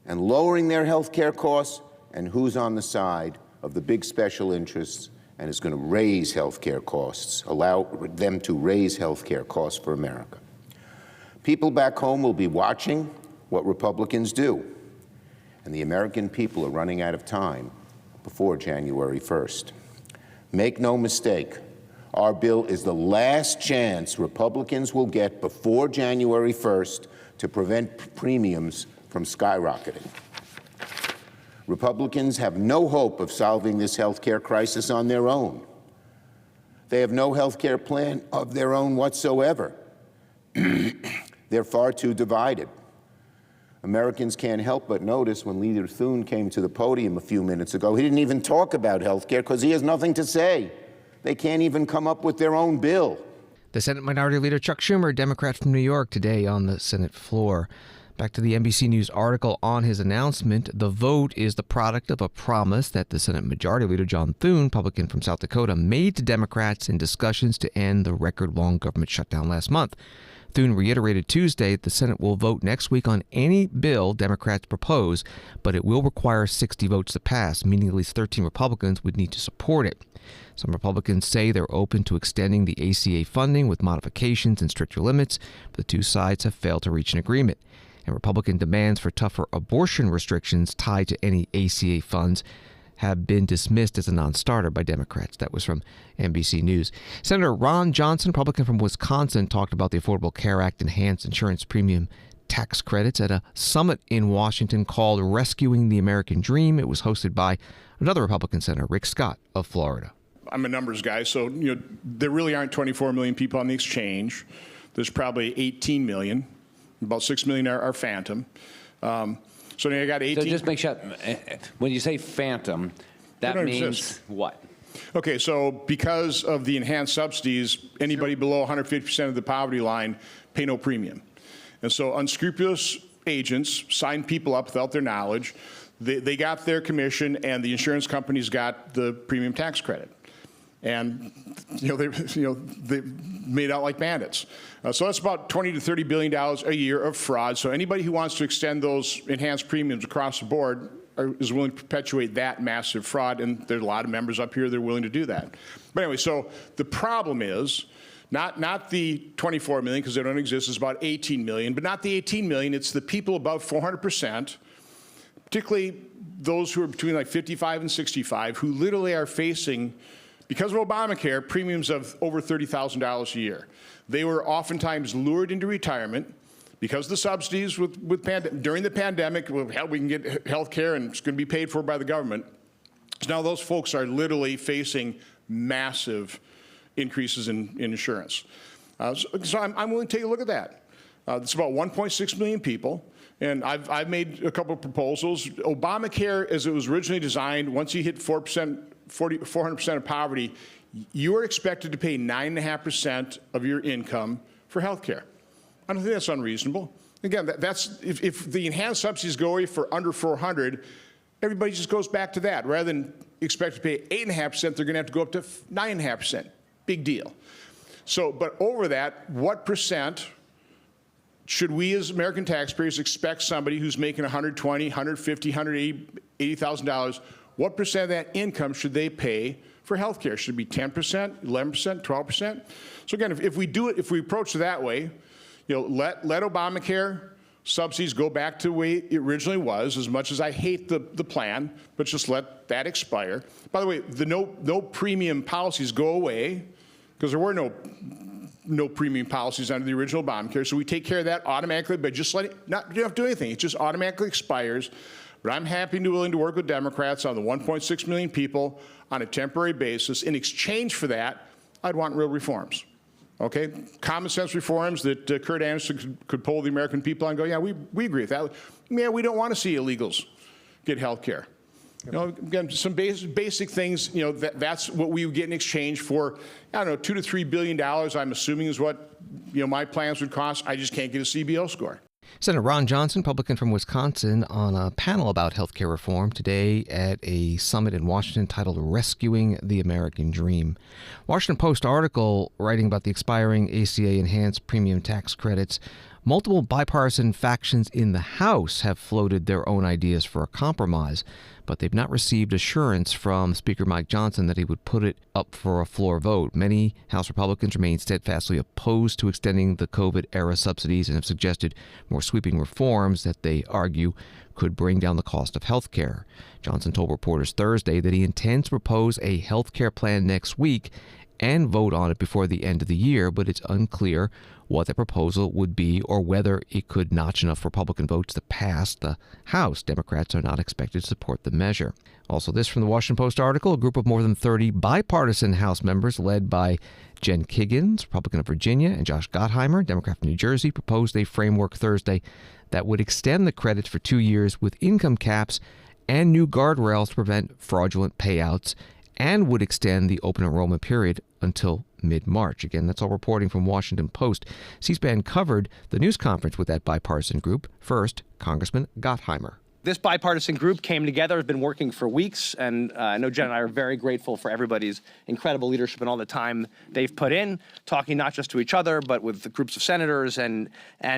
and lowering their health care costs, and who's on the side of the big special interests and is going to raise health care costs, allow them to raise health care costs for America. People back home will be watching what Republicans do, and the American people are running out of time before January 1st. Make no mistake, our bill is the last chance Republicans will get before January 1st to prevent premiums from skyrocketing. Republicans have no hope of solving this health care crisis on their own. They have no health care plan of their own whatsoever. They're far too divided. Americans can't help but notice when Leader Thune came to the podium a few minutes ago, he didn't even talk about health care because he has nothing to say. They can't even come up with their own bill. The Senate Minority Leader Chuck Schumer, Democrat from New York, today on the Senate floor. Back to the NBC News article on his announcement. The vote is the product of a promise that the Senate Majority Leader John Thune, Republican from South Dakota, made to Democrats in discussions to end the record-long government shutdown last month. Thune reiterated Tuesday that the Senate will vote next week on any bill Democrats propose, but it will require 60 votes to pass, meaning at least 13 Republicans would need to support it. Some Republicans say they're open to extending the ACA funding with modifications and stricter limits, but the two sides have failed to reach an agreement. And Republican demands for tougher abortion restrictions tied to any ACA funds have been dismissed as a non-starter by Democrats. That was from NBC News. Senator Ron Johnson, Republican from Wisconsin, talked about the Affordable Care Act enhanced insurance premium tax credits at a summit in Washington called Rescuing the American Dream. It was hosted by another Republican senator, Rick Scott of Florida. I'm a numbers guy, so there really aren't 24 million people on the exchange. There's probably 18 million. About 6 million are phantom. So now I got 18. So just make sure, when you say phantom, that means exist. What? Okay, so because of the enhanced subsidies, anybody below 150% of the poverty line pay no premium. And so unscrupulous agents sign people up without their knowledge. They got their commission, and the insurance companies got the premium tax credit. And they made out like bandits. So that's about $20 to $30 billion a year of fraud. So anybody who wants to extend those enhanced premiums across the board is willing to perpetuate that massive fraud, and there's a lot of members up here that are willing to do that. But anyway, so the problem is not the 24 million, because they don't exist. It's about 18 million, but not the 18 million. It's the people above 400%, particularly those who are between like 55 and 65, who literally are facing, because of Obamacare, premiums of over $30,000 a year. They were oftentimes lured into retirement because the subsidies during the pandemic, well, hell, we can get health care and it's going to be paid for by the government. So now those folks are literally facing massive increases in insurance. So I'm willing to take a look at that. It's about 1.6 million people. And I've made a couple of proposals. Obamacare, as it was originally designed, once you hit 400% of poverty, you are expected to pay 9.5% of your income for health care. I don't think that's unreasonable. Again, that's if the enhanced subsidies go away for under 400, everybody just goes back to that. Rather than expect to pay 8.5%, they're going to have to go up to 9.5%. Big deal. So, but over that, what percent should we as American taxpayers expect somebody who's making $120,000, $150,000, $180,000, what percent of that income should they pay for health care? Should it be 10%, 11%, 12%? So again, if we do it, if we approach it that way, let Obamacare subsidies go back to the way it originally was, as much as I hate the plan, but just let that expire. By the way, the no premium policies go away, because there were no premium policies under the original Obamacare, so we take care of that automatically by just letting, you don't have to do anything, it just automatically expires. But I'm happy and willing to work with Democrats on the 1.6 million people on a temporary basis. In exchange for that, I'd want real reforms. Okay? Common sense reforms that Kurt Anderson could poll the American people and go, yeah, we agree with that. Yeah, we don't want to see illegals get health care. Again, some basic things, that's what we would get in exchange for, I don't know, $2 to $3 billion, I'm assuming is what, my plans would cost. I just can't get a CBO score. Senator Ron Johnson, Republican from Wisconsin, on a panel about health care reform today at a summit in Washington titled Rescuing the American Dream. Washington Post article writing about the expiring ACA enhanced premium tax credits. Multiple bipartisan factions in the House have floated their own ideas for a compromise, but they've not received assurance from Speaker Mike Johnson that he would put it up for a floor vote. Many House Republicans remain steadfastly opposed to extending the COVID-era subsidies and have suggested more sweeping reforms that they argue could bring down the cost of health care. Johnson told reporters Thursday that he intends to propose a health care plan next week and vote on it before the end of the year, but it's unclear what the proposal would be or whether it could notch enough Republican votes to pass the House. Democrats are not expected to support the measure. Also, this from the Washington Post article, a group of more than 30 bipartisan House members led by Jen Kiggans, Republican of Virginia, and Josh Gottheimer, Democrat from New Jersey, proposed a framework Thursday that would extend the credits for 2 years with income caps and new guardrails to prevent fraudulent payouts, and would extend the open enrollment period until mid-March. Again, that's all reporting from Washington Post. C-SPAN covered the news conference with that bipartisan group. First, Congressman Gottheimer. This bipartisan group came together, has been working for weeks, and I know Jen and I are very grateful for everybody's incredible leadership and all the time they've put in, talking not just to each other, but with the groups of senators and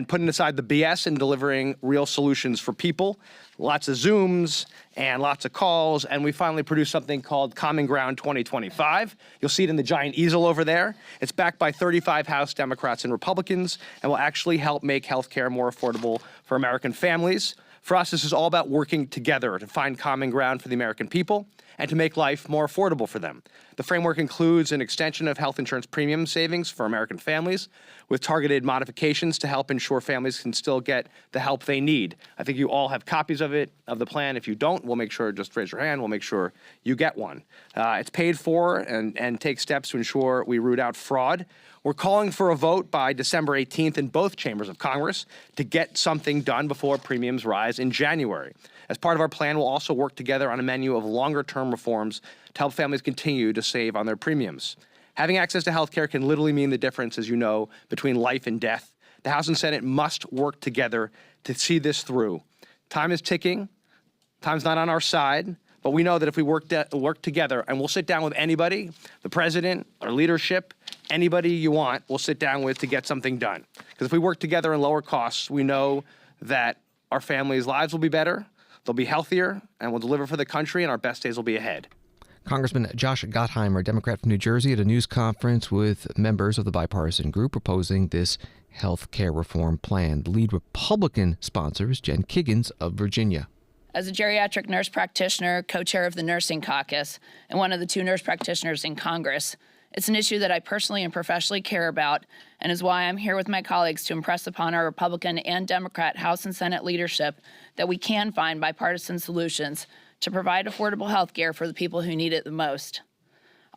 putting aside the BS and delivering real solutions for people. Lots of Zooms and lots of calls, and we finally produced something called Common Ground 2025. You'll see it in the giant easel over there. It's backed by 35 House Democrats and Republicans and will actually help make health care more affordable for American families. For us, this is all about working together to find common ground for the American people and to make life more affordable for them. The framework includes an extension of health insurance premium savings for American families with targeted modifications to help ensure families can still get the help they need. I think you all have copies of it, of the plan. If you don't, we'll make sure, just raise your hand, we'll make sure you get one. It's paid for and takes steps to ensure we root out fraud. We're calling for a vote by December 18th in both chambers of Congress to get something done before premiums rise in January. As part of our plan, we'll also work together on a menu of longer-term reforms to help families continue to save on their premiums. Having access to health care can literally mean the difference, as you know, between life and death. The House and Senate must work together to see this through. Time is ticking. Time's not on our side. But we know that if we work together, and we'll sit down with anybody, the president, our leadership, anybody you want, we'll sit down with to get something done. Because if we work together and lower costs, we know that our families' lives will be better, they'll be healthier, and we'll deliver for the country, and our best days will be ahead. Congressman Josh Gottheimer, Democrat from New Jersey, at a news conference with members of the bipartisan group proposing this health care reform plan. The lead Republican sponsor is Jen Kiggans of Virginia. As a geriatric nurse practitioner, co-chair of the Nursing Caucus, and one of the 2 nurse practitioners in Congress, it's an issue that I personally and professionally care about, and is why I'm here with my colleagues to impress upon our Republican and Democrat House and Senate leadership that we can find bipartisan solutions to provide affordable health care for the people who need it the most.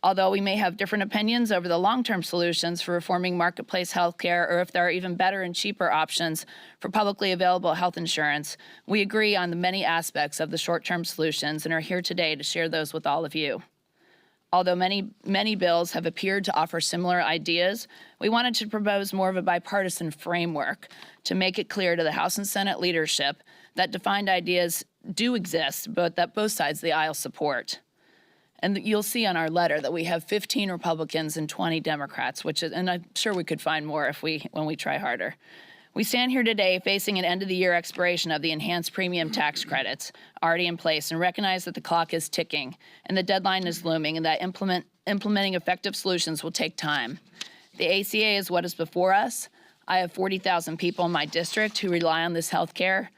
Although we may have different opinions over the long-term solutions for reforming marketplace health care, or if there are even better and cheaper options for publicly available health insurance, we agree on the many aspects of the short-term solutions and are here today to share those with all of you. Although many bills have appeared to offer similar ideas, we wanted to propose more of a bipartisan framework to make it clear to the House and Senate leadership that defined ideas do exist, but that both sides of the aisle support. And you'll see on our letter that we have 15 Republicans and 20 Democrats, and I'm sure we could find more when we try harder. We stand here today facing an end-of-the-year expiration of the enhanced premium tax credits already in place and recognize that the clock is ticking and the deadline is looming and that implementing effective solutions will take time. The ACA is what is before us. I have 40,000 people in my district who rely on this health care,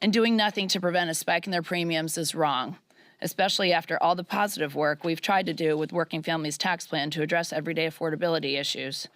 and doing nothing to prevent a spike in their premiums is wrong, especially after all the positive work we've tried to do with Working Families Tax Plan to address everyday affordability issues.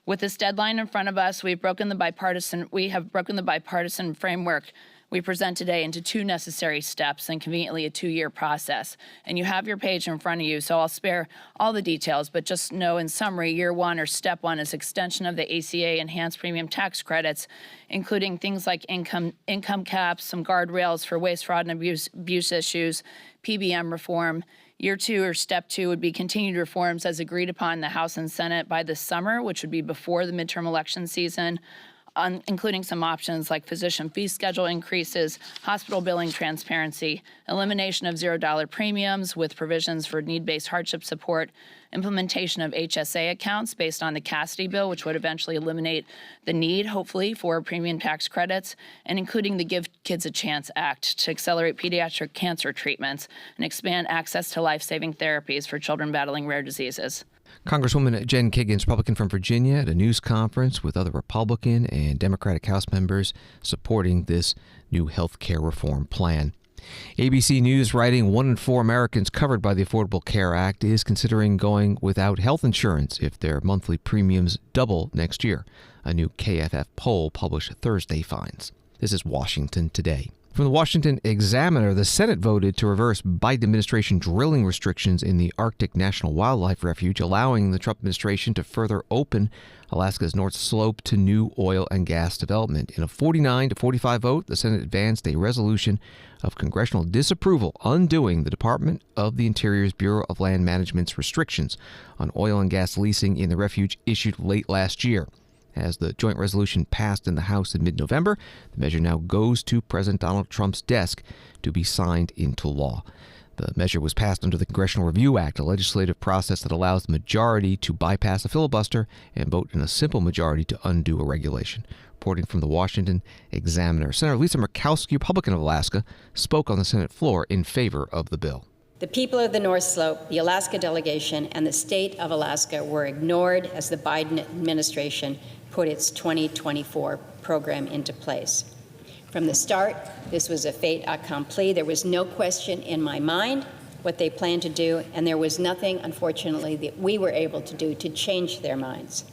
With this deadline in front of us, we have broken the bipartisan framework we present today into 2 necessary steps and conveniently a 2-year process. And you have your page in front of you, so I'll spare all the details, but just know in summary, year 1 or step 1 is extension of the ACA enhanced premium tax credits, including things like income caps, some guardrails for waste, fraud, and abuse issues, PBM reform. Year 2 or step 2 would be continued reforms as agreed upon in the House and Senate by this summer, which would be before the midterm election season, including some options like physician fee schedule increases, hospital billing transparency, elimination of $0 premiums with provisions for need-based hardship support, implementation of HSA accounts based on the Cassidy bill, which would eventually eliminate the need, hopefully, for premium tax credits, and including the Give Kids a Chance Act to accelerate pediatric cancer treatments and expand access to life-saving therapies for children battling rare diseases. Congresswoman Jen Kiggans, Republican from Virginia, at a news conference with other Republican and Democratic House members supporting this new health care reform plan. ABC News writing 1 in 4 Americans covered by the Affordable Care Act is considering going without health insurance if their monthly premiums double next year. A new KFF poll published Thursday finds. This is Washington Today. From the Washington Examiner, the Senate voted to reverse Biden administration drilling restrictions in the Arctic National Wildlife Refuge, allowing the Trump administration to further open Alaska's North Slope to new oil and gas development. In a 49-45 vote, the Senate advanced a resolution of congressional disapproval, undoing the Department of the Interior's Bureau of Land Management's restrictions on oil and gas leasing in the refuge issued late last year. As the joint resolution passed in the House in mid-November, the measure now goes to President Donald Trump's desk to be signed into law. The measure was passed under the Congressional Review Act, a legislative process that allows the majority to bypass a filibuster and vote in a simple majority to undo a regulation. Reporting from the Washington Examiner, Senator Lisa Murkowski, Republican of Alaska, spoke on the Senate floor in favor of the bill. The people of the North Slope, the Alaska delegation, and the state of Alaska were ignored as the Biden administration put its 2024 program into place. From the start, this was a fait accompli. There was no question in my mind what they planned to do, and there was nothing, unfortunately, that we were able to do to change their minds.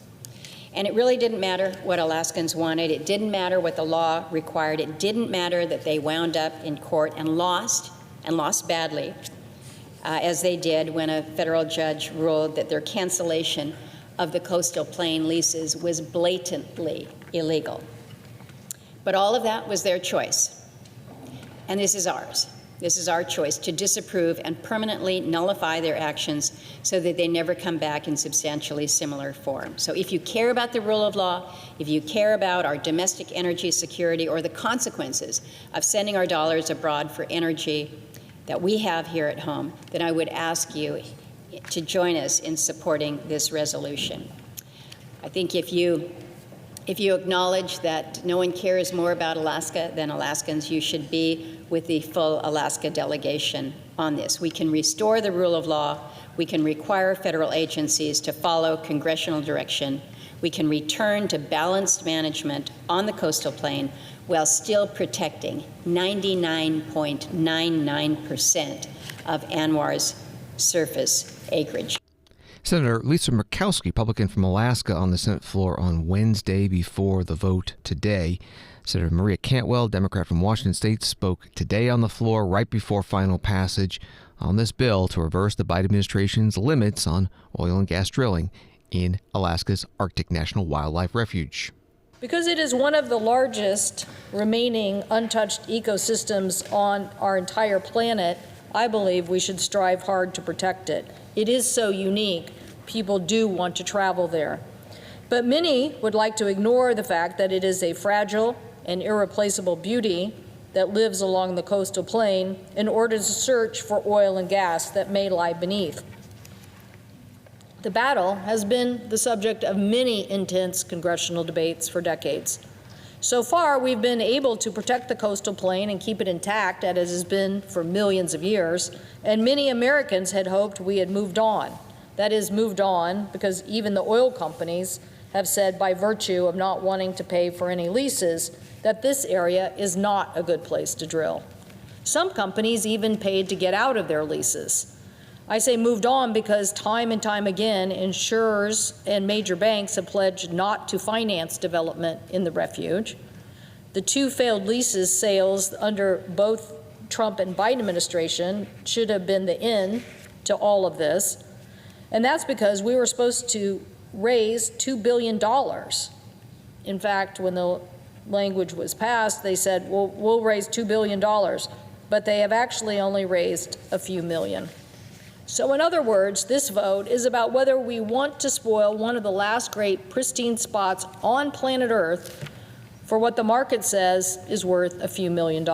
And it really didn't matter what Alaskans wanted. It didn't matter what the law required. It didn't matter that they wound up in court and lost badly, as they did when a federal judge ruled that their cancellation of the coastal plain leases was blatantly illegal. But all of that was their choice. And this is ours. This is our choice to disapprove and permanently nullify their actions so that they never come back in substantially similar form. So if you care about the rule of law, if you care about our domestic energy security or the consequences of sending our dollars abroad for energy that we have here at home, then I would ask you to join us in supporting this resolution. I think if you acknowledge that no one cares more about Alaska than Alaskans, you should be with the full Alaska delegation on this. We can restore the rule of law. We can require federal agencies to follow congressional direction. We can return to balanced management on the coastal plain while still protecting 99.99% of ANWR's surface acreage. Senator Lisa Murkowski, Republican from Alaska, on the Senate floor on Wednesday before the vote today. Senator Maria Cantwell, Democrat from Washington State, spoke today on the floor right before final passage on this bill to reverse the Biden administration's limits on oil and gas drilling in Alaska's Arctic National Wildlife Refuge. Because it is one of the largest remaining untouched ecosystems on our entire planet, I believe we should strive hard to protect it. It is so unique, people do want to travel there. But many would like to ignore the fact that it is a fragile and irreplaceable beauty that lives along the coastal plain in order to search for oil and gas that may lie beneath. The battle has been the subject of many intense congressional debates for decades. So far, we've been able to protect the coastal plain and keep it intact, as it has been for millions of years, and many Americans had hoped we had moved on. That is, moved on because even the oil companies have said, by virtue of not wanting to pay for any leases, that this area is not a good place to drill. Some companies even paid to get out of their leases. I say moved on because time and time again, insurers and major banks have pledged not to finance development in the refuge. The 2 failed leases sales under both Trump and Biden administration should have been the end to all of this. And that's because we were supposed to raise $2 billion. In fact, when the language was passed, they said, well, we'll raise $2 billion, but they have actually only raised a few million. So in other words, this vote is about whether we want to spoil one of the last great pristine spots on planet Earth for what the market says is worth a few $1 million.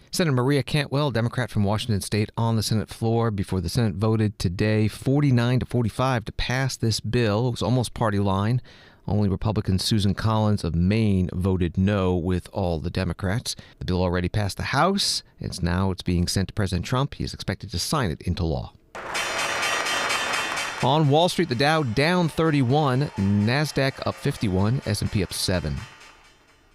Senator Maria Cantwell, Democrat from Washington State, on the Senate floor before the Senate voted today 49-45 to pass this bill. It was almost party line. Only Republican Susan Collins of Maine voted no with all the Democrats. The bill already passed the House. It's being sent to President Trump. He is expected to sign it into law. On Wall Street, the Dow down 31, NASDAQ up 51, S&P up 7.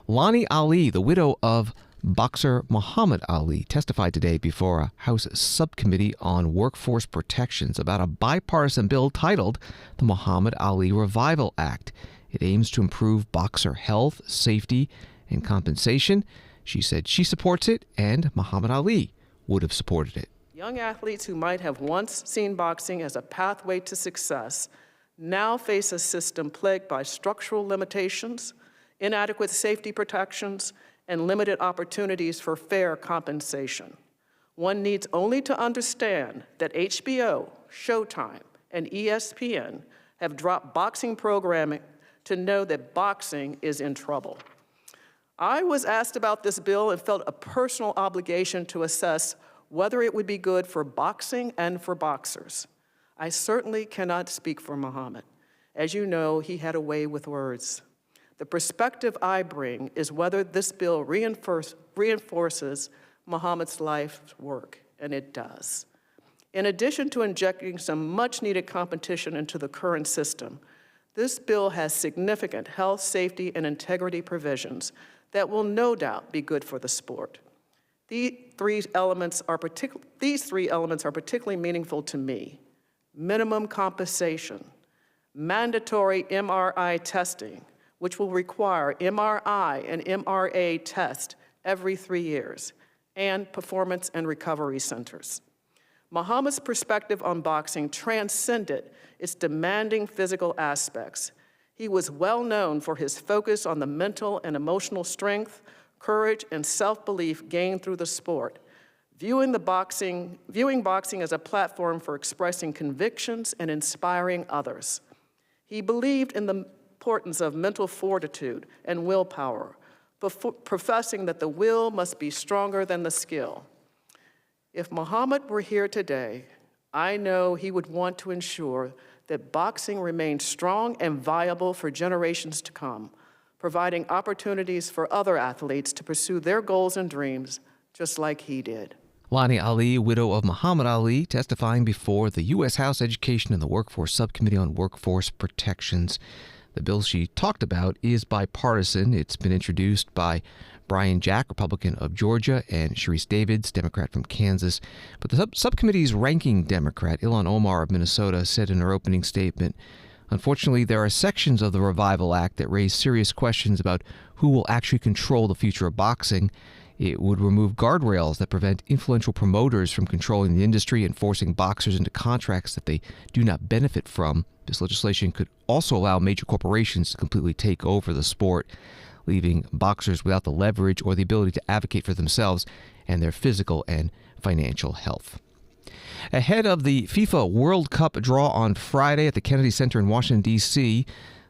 Lonnie Ali, the widow of Boxer Muhammad Ali testified today before a House subcommittee on workforce protections about a bipartisan bill titled the Muhammad Ali Revival Act. It aims to improve boxer health, safety, and compensation. She said she supports it, and Muhammad Ali would have supported it. Young athletes who might have once seen boxing as a pathway to success now face a system plagued by structural limitations, inadequate safety protections, and limited opportunities for fair compensation. One needs only to understand that HBO, Showtime, and ESPN have dropped boxing programming to know that boxing is in trouble. I was asked about this bill and felt a personal obligation to assess whether it would be good for boxing and for boxers. I certainly cannot speak for Muhammad. As you know, he had a way with words. The perspective I bring is whether this bill reinforces Muhammad's life's work, and it does. In addition to injecting some much-needed competition into the current system, this bill has significant health, safety, and integrity provisions that will no doubt be good for the sport. These three elements are particularly meaningful to me. Minimum compensation, mandatory MRI testing, which will require MRI and MRA tests every 3 years, and performance and recovery centers. Muhammad's perspective on boxing transcended its demanding physical aspects. He was well known for his focus on the mental and emotional strength, courage, and self-belief gained through the sport, viewing boxing as a platform for expressing convictions and inspiring others. He believed in the importance of mental fortitude and willpower, professing that the will must be stronger than the skill. If Muhammad were here today, I know he would want to ensure that boxing remains strong and viable for generations to come, providing opportunities for other athletes to pursue their goals and dreams just like he did. Lani Ali, widow of Muhammad Ali, testifying before the U.S. House Education and the Workforce Subcommittee on Workforce Protections. The bill she talked about is bipartisan. It's been introduced by Brian Jack, Republican of Georgia, and Sharice Davids, Democrat from Kansas. But the subcommittee's ranking Democrat, Ilhan Omar of Minnesota, said in her opening statement, unfortunately, there are sections of the Revival Act that raise serious questions about who will actually control the future of boxing. It would remove guardrails that prevent influential promoters from controlling the industry and forcing boxers into contracts that they do not benefit from. This legislation could also allow major corporations to completely take over the sport, leaving boxers without the leverage or the ability to advocate for themselves and their physical and financial health. Ahead of the FIFA World Cup draw on Friday at the Kennedy Center in Washington, D.C.,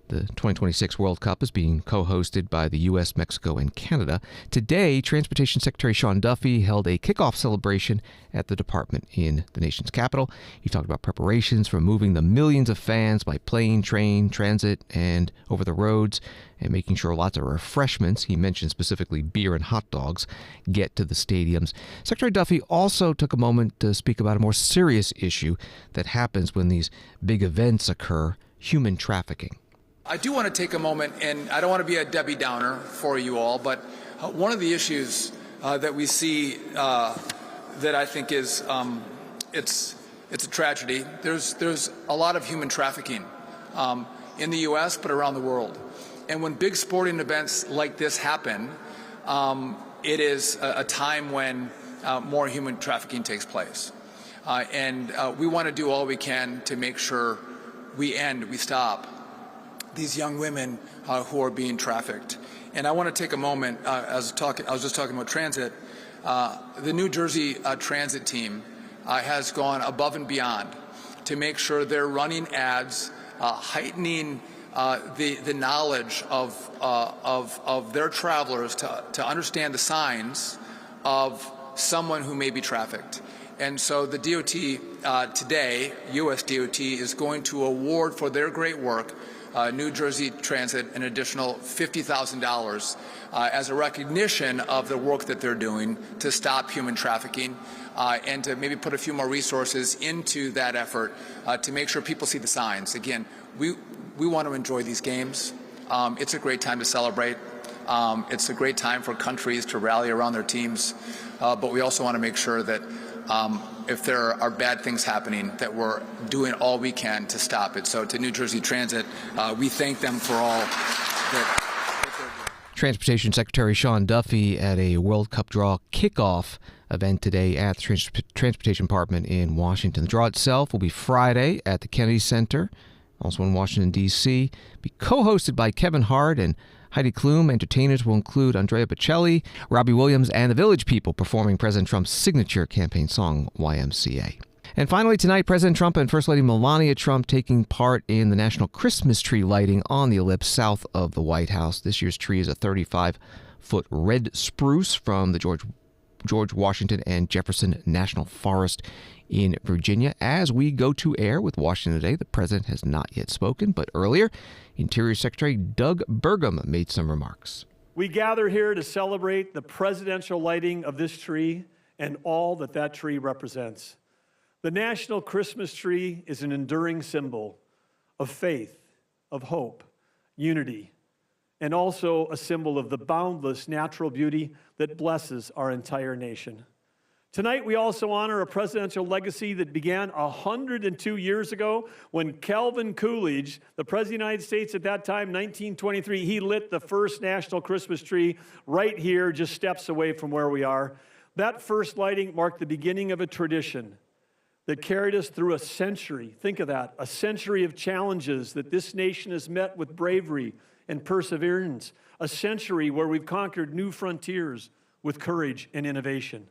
the 2026 World Cup is being co-hosted by the U.S., Mexico, and Canada. Today, Transportation Secretary Sean Duffy held a kickoff celebration at the department in the nation's capital. He talked about preparations for moving the millions of fans by plane, train, transit, and over the roads, and making sure lots of refreshments, he mentioned specifically beer and hot dogs, get to the stadiums. Secretary Duffy also took a moment to speak about a more serious issue that happens when these big events occur, human trafficking. I do want to take a moment, and I don't want to be a Debbie Downer for you all, but one of the issues that we see that I think is it's a tragedy. There's a lot of human trafficking in the U.S., but around the world. And when big sporting events like this happen, it is a time when more human trafficking takes place. And we want to do all we can to make sure we stop these young women who are being trafficked. And I want to take a moment, I was just talking about transit. The New Jersey transit team has gone above and beyond to make sure they're running ads, heightening the knowledge of their travelers to understand the signs of someone who may be trafficked. And so the DOT today, U.S. DOT, is going to award for their great work New Jersey Transit an additional $50,000 as a recognition of the work that they're doing to stop human trafficking and to maybe put a few more resources into that effort to make sure people see the signs. Again, we want to enjoy these games. It's a great time to celebrate, It's a great time for countries to rally around their teams, but we also want to make sure that if there are bad things happening, that we're doing all we can to stop it. So to New Jersey Transit, we thank them for all that. Transportation Secretary Sean Duffy at a World Cup draw kickoff event today at the Transportation Department in Washington. The draw itself will be Friday at the Kennedy Center, also in Washington, D.C. Be co-hosted by Kevin Hart and Heidi Klum. Entertainers will include Andrea Bocelli, Robbie Williams, and the Village People performing President Trump's signature campaign song, YMCA. And finally tonight, President Trump and First Lady Melania Trump taking part in the National Christmas Tree lighting on the ellipse south of the White House. This year's tree is a 35-foot red spruce from the George Washington and Jefferson National Forest in Virginia. As we go to air with Washington Today, the president has not yet spoken, but earlier, Interior Secretary Doug Burgum made some remarks. We gather here to celebrate the presidential lighting of this tree and all that that tree represents. The National Christmas Tree is an enduring symbol of faith, of hope, unity, and also a symbol of the boundless natural beauty that blesses our entire nation. Tonight, we also honor a presidential legacy that began 102 years ago when Calvin Coolidge, the President of the United States at that time, 1923, he lit the first national Christmas tree right here, just steps away from where we are. That first lighting marked the beginning of a tradition that carried us through a century. Think of that, a century of challenges that this nation has met with bravery and perseverance, a century where we've conquered new frontiers with courage and innovation.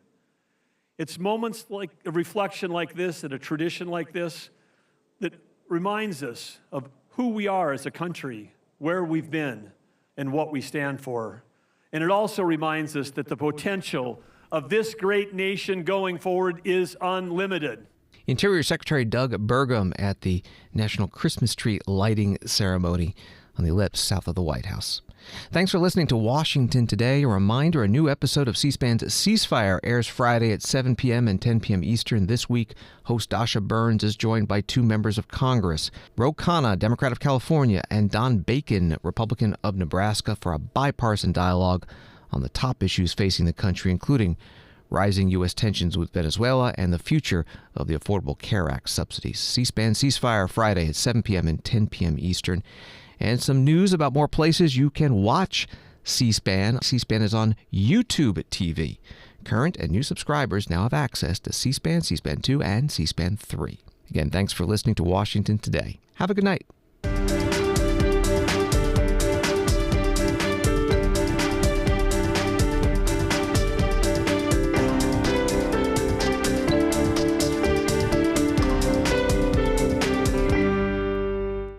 It's moments like a reflection like this and a tradition like this that reminds us of who we are as a country, where we've been, and what we stand for. And it also reminds us that the potential of this great nation going forward is unlimited. Interior Secretary Doug Burgum at the National Christmas Tree lighting ceremony on the ellipse south of the White House. Thanks for listening to Washington Today. A reminder, a new episode of C-SPAN's Ceasefire airs Friday at 7 p.m. and 10 p.m. Eastern. This week, host Dasha Burns is joined by two members of Congress, Ro Khanna, Democrat of California, and Don Bacon, Republican of Nebraska, for a bipartisan dialogue on the top issues facing the country, including rising U.S. tensions with Venezuela and the future of the Affordable Care Act subsidies. C-SPAN Ceasefire Friday at 7 p.m. and 10 p.m. Eastern. And some news about more places you can watch C-SPAN. C-SPAN is on YouTube TV. Current and new subscribers now have access to C-SPAN, C-SPAN 2, and C-SPAN 3. Again, thanks for listening to Washington Today. Have a good night.